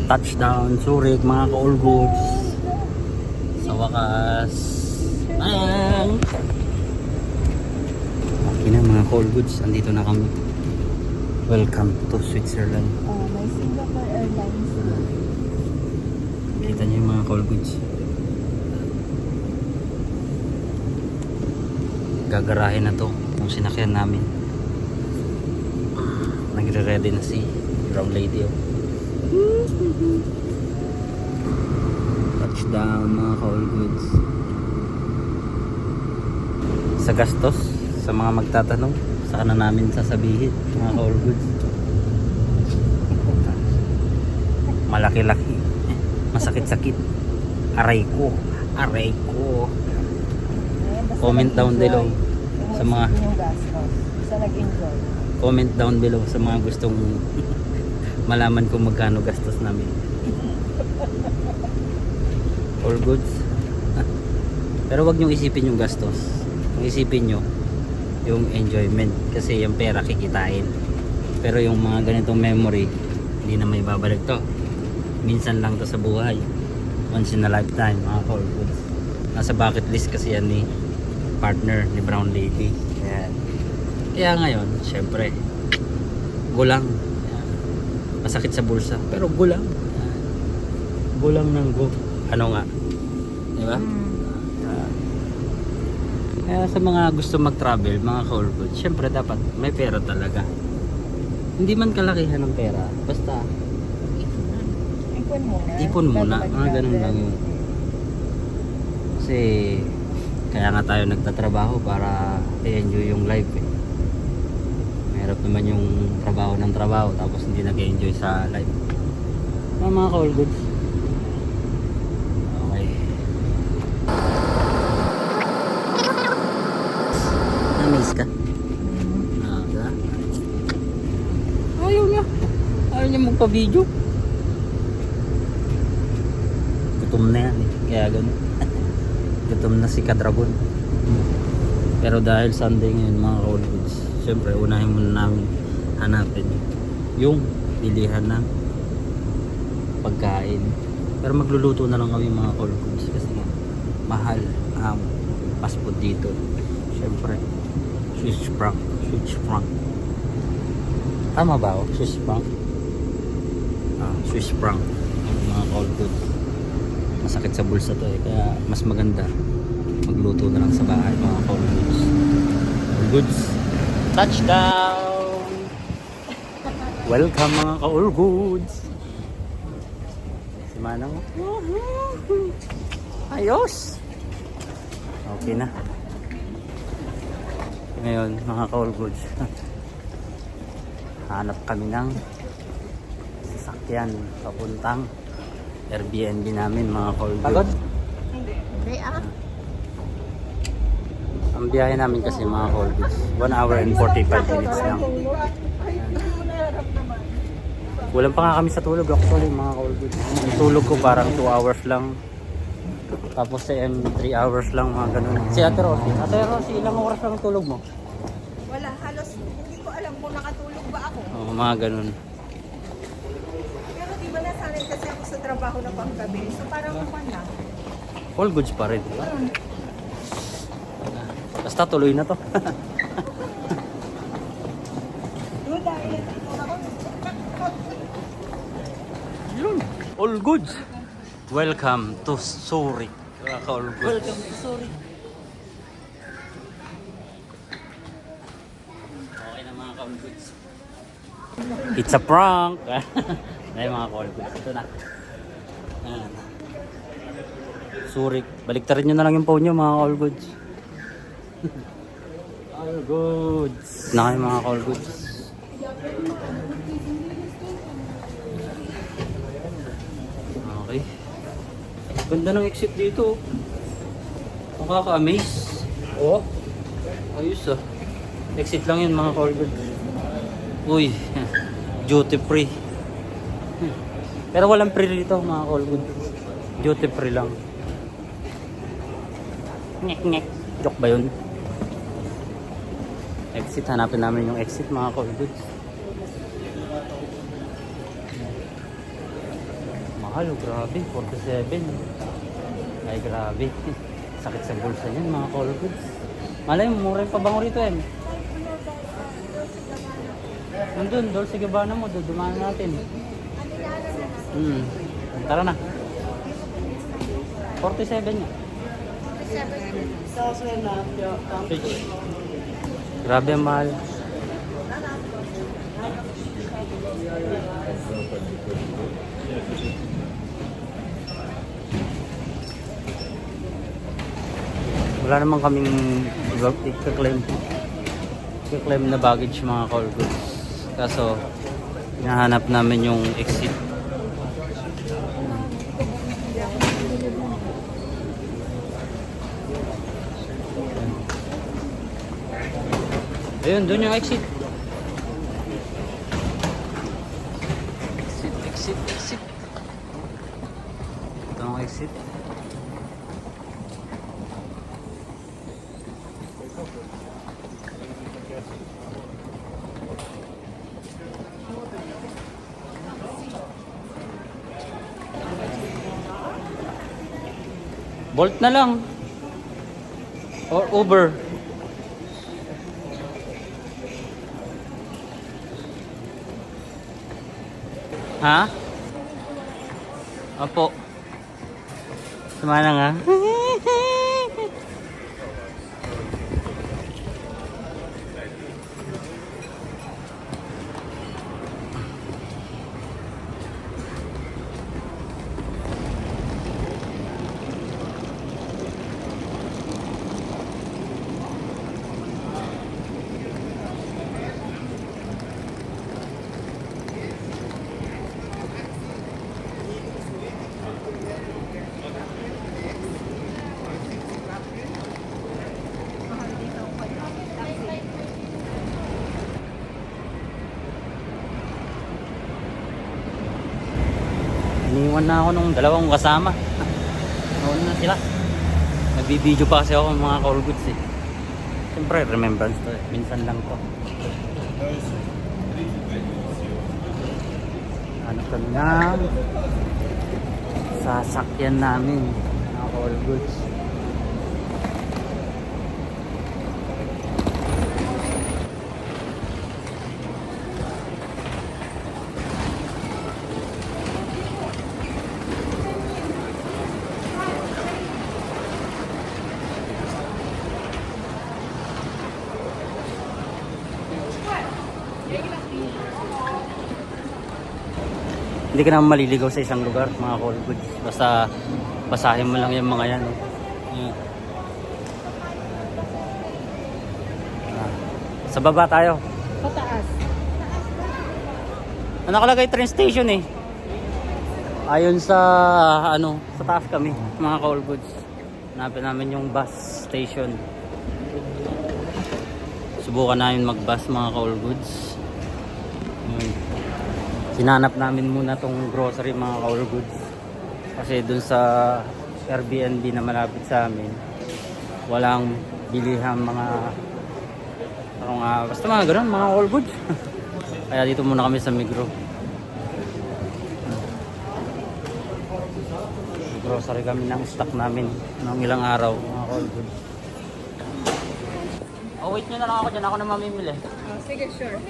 Touchdown, Zurich, mga ka-all goods. Sa wakas. Bang! Okay na mga ka-all goods. Andito na kami. Welcome to Switzerland. May Singapore Airlines. Kita niyo yung mga ka-all goods. Gagarahin na to yung sinakyan namin. Nagre-ready na si brown lady. Touchdown mga ka-all goods. Sa gastos, sa mga magtatanong, saka na namin sasabihin mga ka-all goods. Malaki-laki, masakit-sakit, aray ko. Comment down below sa mga Sa nag-enjoy. comment down below sa mga gustong malaman kung magkano gastos namin. All goods. Pero wag nyo isipin yung gastos. Ang isipin nyo yung enjoyment, kasi yung pera kikitain. Pero yung mga ganitong memory, hindi na may babalik to. Minsan lang to sa buhay. Once in a lifetime mga all goods. Nasa bucket list kasi yan ni partner ni brown lady. Kaya ngayon, syempre, gulang. Masakit sa bulsa, pero gulang. Gulang ng go. Ano nga? Di ba? Kaya sa mga gusto mag-travel, mga ka-all goods, syempre dapat may pera talaga. Hindi man kalakihan ng pera, basta Ipon muna. ipon muna. Mga ganun lang yun. Kasi kaya nga tayo nagtatrabaho para i-enjoy yung life eh. Mahirap naman yung trabaho ng trabaho tapos hindi nag-enjoy sa life. Mga ka-all goods. Okay. Na-miss ka? Diba? Ayaw niya magpa-video. Gutom na yan eh. Kaya ganun. Gutom na si Kadragon. Pero dahil Sunday ngayon mga ka-all goods, siyempre unahin muna namin hanapin yung pilihan ng pagkain. Pero magluluto na lang kami mga ka-all goods kasi nga mahal ang fast food dito. Siyempre Swiss franc. Tama ba ako? Swiss franc? Swiss franc mga ka-all goods. Masakit sa bulsa to eh, kaya mas maganda magluto na lang sa bahay mga ka-all goods. All goods, touchdown! Welcome mga ka-all goods. Si Manang ayos. Okay na. Ngayon mga ka-all goods, hanap kami ng sasakyan papuntang Airbnb namin mga ka-all goods. Pagod? Hindi. Ang biyahe namin kasi mga ka-all goods 1 hour and 45 minutes lang. Kulang pa nga kami sa tulog actually mga ka-all goods. Ang tulog ko parang 2 hours lang. Tapos sa 3 hours lang mga ganun. Si Ate Rosie, ilang oras lang ang tulog mo? Wala, halos hindi ko alam kung nakatulog ba ako. Oo, mga ganun. Pero di ba nasanay kasi ako sa trabaho na panggabi. So parang naman na. All goods pa rin, di ba? Basta tuloy na to. Yun, all goods. Welcome to Zurich. All goods. Welcome to sorry. Okay na mga all goods. It's a prank. Ay mga all goods. Ito na. Ayan. Zurich. Baliktarin nyo na lang yung phone nyo mga all goods. All goods. Na kayo mga all goods. Okay. Ganda ng exit dito. Nakaka-amaze. Oh. Ayos ah. Exit lang yun mga all goods. Uy. Duty free. Pero walang free dito mga all goods. Duty free lang. Nek. Joke ba yun? Exit, hanapin namin yung exit mga ka-all goods. Mahal, oh, grabe. 47. Ay, grabe. Sakit sa bulsa niyan, mga call goods. Malay mo, mura yung pabango rito yan. Nandun, Dolce Gabbana mo, dudumaan natin. Tara na. 47 niya. Grabe ang mahal. Wala naman kaming i-claim na baggage mga call goods. Kaso, hinahanap namin yung exit. Ayun, doon yung exit. Exit. Ito ang exit. Bolt na lang. Or Uber. Ha? Opo. Sumana nga. Iniwan na ako nung dalawang kasama. Noon na sila. Nagbibideo pa kasi ako ng mga call goods eh. Siyempre, remembrance to eh. Minsan lang to. Hanap kami ng sasakyan namin. Mga call goods. Hindi ka naman maliligaw sa isang lugar, mga call goods. Basta basahin mo lang yung mga yan. Yan. Sa baba tayo. Pataas. Nakalagay train station eh. Ayon sa sa taas kami, mga call goods. Hanapin namin yung bus station. Subukan namin mag-bus, mga call goods. Sinanap namin muna tong grocery, mga call goods. Kasi dun sa Airbnb na malapit sa amin, walang bilihan basta mga ganun, mga call goods. Kaya dito muna kami sa Migros. Grocery kami ng stock namin ng ilang araw, mga call goods. Oh, wait nyo na lang ako dyan, ako na mamimili. Sige, sure.